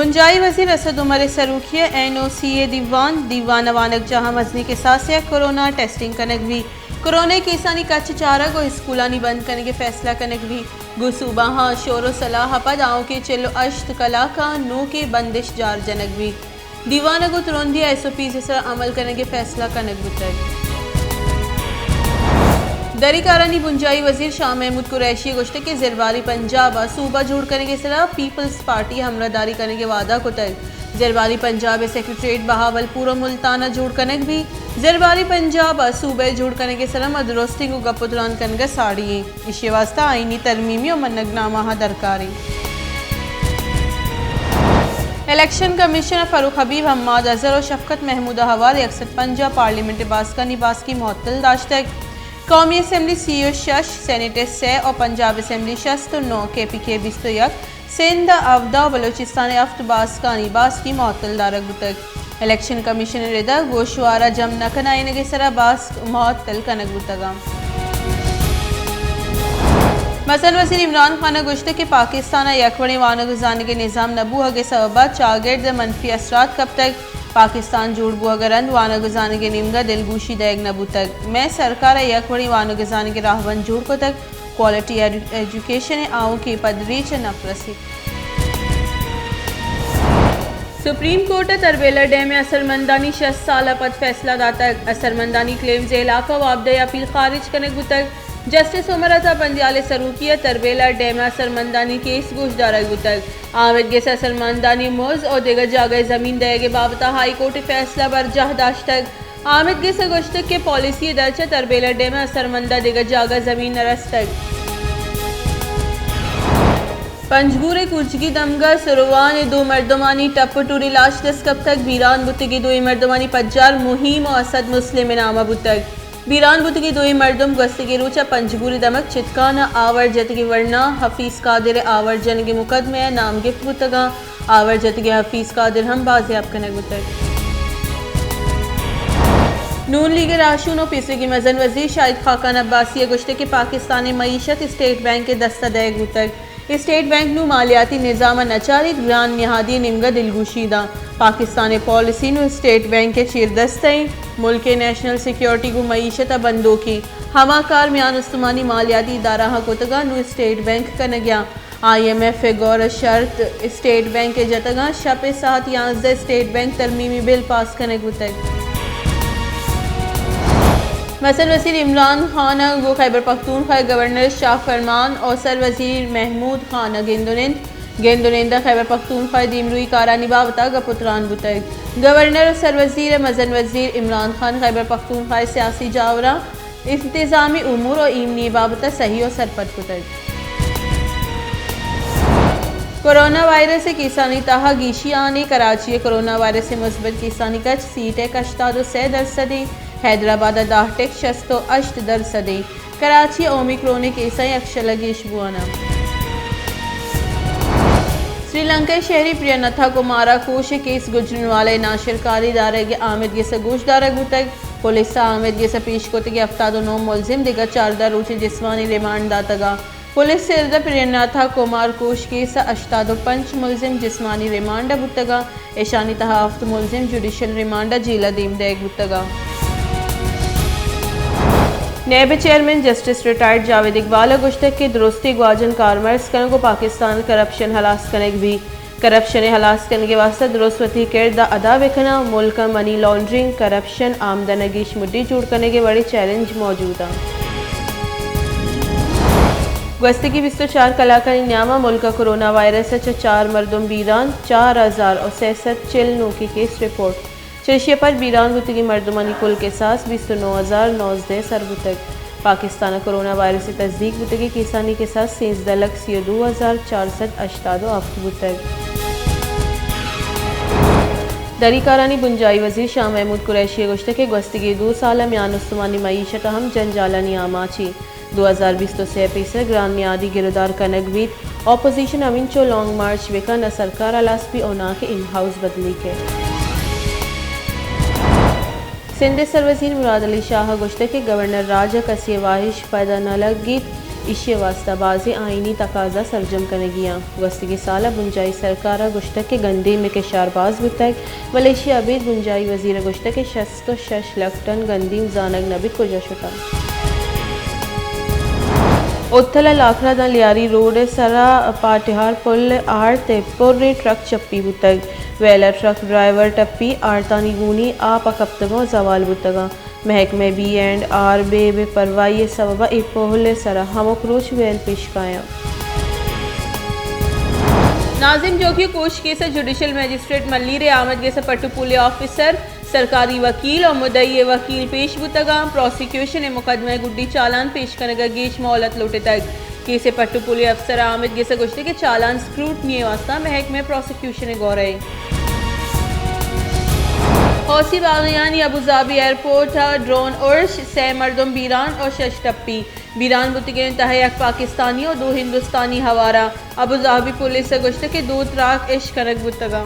बुंजाई वजीर असद उमर सरूखिया NOCA दीवान अवानक जहां मजनी के साथ से कोरोना टेस्टिंग कनक भी कोरोना केसानी कच्छ चारा को स्कूलानी बंद करने के फैसला कनक भी गुसूबाहा शोर सलाह पदाओं के चलो अश्त कला का नो के बंदिश जार जनक भी दीवान को तुरंत SOP से अमल करने के फैसला कनक बुतक दरी कारानी बुंजाई वजीर शाह महमूद कुरैशी गोश्त के ज़रबारी पंजाब सूबा जोड़ करने के सलाह पीपल्स पार्टी हमलादारी करने के वादा को तक ज़रबारी पंजाब सेक्रेटरीट बहावलपुर और मुल्ताना जोड़ कनक भी ज़रबारी पंजाब सूबे जोड़ करने के सलाह मदरोस्ती को गपुतरान कनक साड़िए इसे वास्ता आईनी तरमीमी और मनगनामा दरकारी इलेक्शन कमिश्नर फ़ारूक हबीब हम्माद अजहर और शफकत महमूद हवाल अक्सर पंजाब पार्लियामेंट बास का निबास की मअतल दाश्त कौमी असम्बली CO 6 सेनेटर 6 और पंजाब असम्बली 6 तो 9 KPK 21 सिंध अवधा बलोचिस्तान अफ्तबास का निबास की मअतल दारक बुतक इलेक्शन कमीशन रिदा गोशवारा जम नकनाइन के सरा बास मअतल कनक बुतगा मसलन वज़ीर इमरान खान गुश्त के पाकिस्तान यकवणी वान गुजारने के निज़ाम नबूह के सबबा चागेर मनफी असरात कब तक पाकिस्तान जोड़ बुअगरंद वान गुजारने के निमगा दिलगूशी दैग नबू तक मैं सरकार यकवणी वान गुजारने के राहबन जोड़ को तक क्वालिटी एजुकेशन आओ के पदरीच नफरसी सुप्रीम कोर्ट तरबेला डैम में असरमंदानी 6 साल पद फैसला दाता असरमंदानी क्लेम्स इलाका वाबदे अपील खारिज करने गुतक justice Umar Ata Panjal सरूखिया Tarbela dam असरमंदानी case गोशदारा गुतक आमिद के असरमंदानी मोज और दिगर जगह जमीन देगे बाबता हाई कोर्ट फैसला बरजाह दाश्तक आमिद के सगुश्तक के पॉलिसी दर्ज तरबेला डैम असरमंदा दिगर जगह जमीन नरस्तक पंजगूरे कुर्चगी दमगा सुरवान दो मर्दमानी टप टूरी लाश दस कब तक बीरान बुतगी दो मर्दमानी पज्जार मुहिम और असद मुस्लिम नामा बुतक बीरान बुतगी दो मर्दम गस्ती रूचा पंजगूरी दमक चितकाना आवर जतगी वर्ना हफीज कादिर आवर जन के मुकदमे नाम गिफ्ट बुतगा आवर जतगी हफीज कादिर हम बाजियाब कनक बुतक नून लीग राशून और पीसी की मजन वजीर शाहिद खाकान अब्बासी गुश्ते के पाकिस्तानी मईशत स्टेट बैंक के दस्तदैग बुतक स्टेट बैंक नु मालियाती निज़ाम नचारित ग्रान निहादी निमगा दिलगुशीदा पाकिस्तानी पॉलिसी नु स्टेट बैंक के चीरदस्तई मुल्क के नेशनल सिक्योरिटी को मईशत बंदो की हमाकार म्यान उस्मानी मालियाती इदारा कोतगा नु स्टेट बैंक का नगया IMF गौर शर्त स्टेट बैंक के जतगा शपे साथ 11 स्टेट बैंक तरमीमी बिल पास करने गुतक मसल वज़ीर इमरान खान गो खैबर पख्तूनख्वा गवर्नर शाह फरमान और सर वज़ीर महमूद खान गेंदोनेंदा खैबर पख्तूनख्वा दीमरुई कारानी बाबता गपुतरान बुतक गवर्नर और सर वज़ीर मजन वज़ीर इमरान खान खैबर पख्तूनख्वा सियासी जावरा इंतज़ामी उमूर और इमनी बाबता सही और सरपत बुतक कोरोना वायरस से किसानी ताहा गीशी आने कराची कोरोना वायरस से मुस्बत किसानी कच सीटेक 83% हैदराबाद दाहटेक 68% कराची ओमिक्रोन केसाई अक्षलगेश बुआना श्रीलंका शहरी प्रियनथा को मारा कोश केस गुजरने वाले नाशरकारी दारे के आमिद के सगोश दारा गुतक पुलिस आमिद के पेश को के 79 मुलजिम दिगर 14 रोचे जिस्मानी रिमांड दातगा पुलिस से प्रियनाथा कुमार कोश केस 85 मुलजिम जिस्मानी रिमांड बुतगा ईशानी तहाफ्त मुलजिम जुडिशल रिमांड जिला दीम देग बुतगा NAB chairman justice retired Javed Iqbal गुश्तक के दुरुस्ती ग्वाजन कारमर्स करने को पाकिस्तान करप्शन हलास करने भी करप्शन हलास करने के वास्ते दुरुस्ती किरदा अदा विखना मुल्क मनी लॉन्ड्रिंग करप्शन आमदनगीश मुद्दी जुड़ करने के बड़े चैलेंज मौजूद हैं गस्ती की 24 कलाकारी न्यामा मुल्क कोरोना वायरस 4 मरदम बीरान 4063 चिलनों की केस रिपोर्ट चर्शिया पर बीरान गुतगी मर्दमानी कुल के साथ 29,900 सरबु तक पाकिस्तान कोरोना वायरस से तस्दीक बुतगी किसानी के साथ 13,32,480 अफ्तबु तक दरी कारानी बुंजाई वजीर शाह महमूद कुरैशी गुश्त के गस्तगी 2 साल म्यान उस्मानी मईशत हम जंजालानी आमाची 2020 ग्रान मियादी गिरदार कनकवीत ऑपोजिशन अविंचो लॉन्ग मार्च विका न सरकार अलास्पी ओना के इन हाउस बदली के सिंध सर वज़ीर मुराद अली शाह गुश्ते के गवर्नर राजा कसी वाहिश पैदा न लगी इशे वास्ता बाज़ आइनी तकाजा सरजम कनेगियाँ वस्ती साल बुंजाई सरकारा गुश्तक के गंदे में के शारबाज बुतक मलेशिया अबीद बुंजाई वजीर गुश्तक के 66 लाख टन गंदीम जानक नबित को जशुता उत्तला लाखरा दा लियारी रोड सरा पाटिहार पुल आर ते पुर्रे ट्रक चप्पी बुतक वेला ट्रक ड्राइवर टप्पी आरतानी गुनी आप अकब्तगो जवाल बुतगा महकमे B&R बे परवाही सबबा ए पोहले सरा हमक्रोच वेल पेशकाया नाजिम जोगी कोश केस जुडिशल मजिस्ट्रेट मल्लीर आमद गेस पट्टुपुले ऑफिसर सरकारी वकील और मुद्दई वकील पेश बुतगा प्रोसिक्यूशन मुकदमे गुड्डी चालान पेश करेगा गेश मोहलत लौटे तक केस पट्टुपुले अफसर आमद गेस गुश्ते के चालान स्क्रूटनी वास्ता महकमे प्रोसिक्यूशन गौर हौसी बागियानी अबूधाबी एयरपोर्ट ड्रोन उर्श 6 मर्दम बीरान और 6 टप्पी बीरान बुतगे इंतहा एक पाकिस्तानी और 2 हिंदुस्तानी हवारा अबूधाबी पुलिस से गुश्ते के 2 ट्रक इश्क करक बुतगा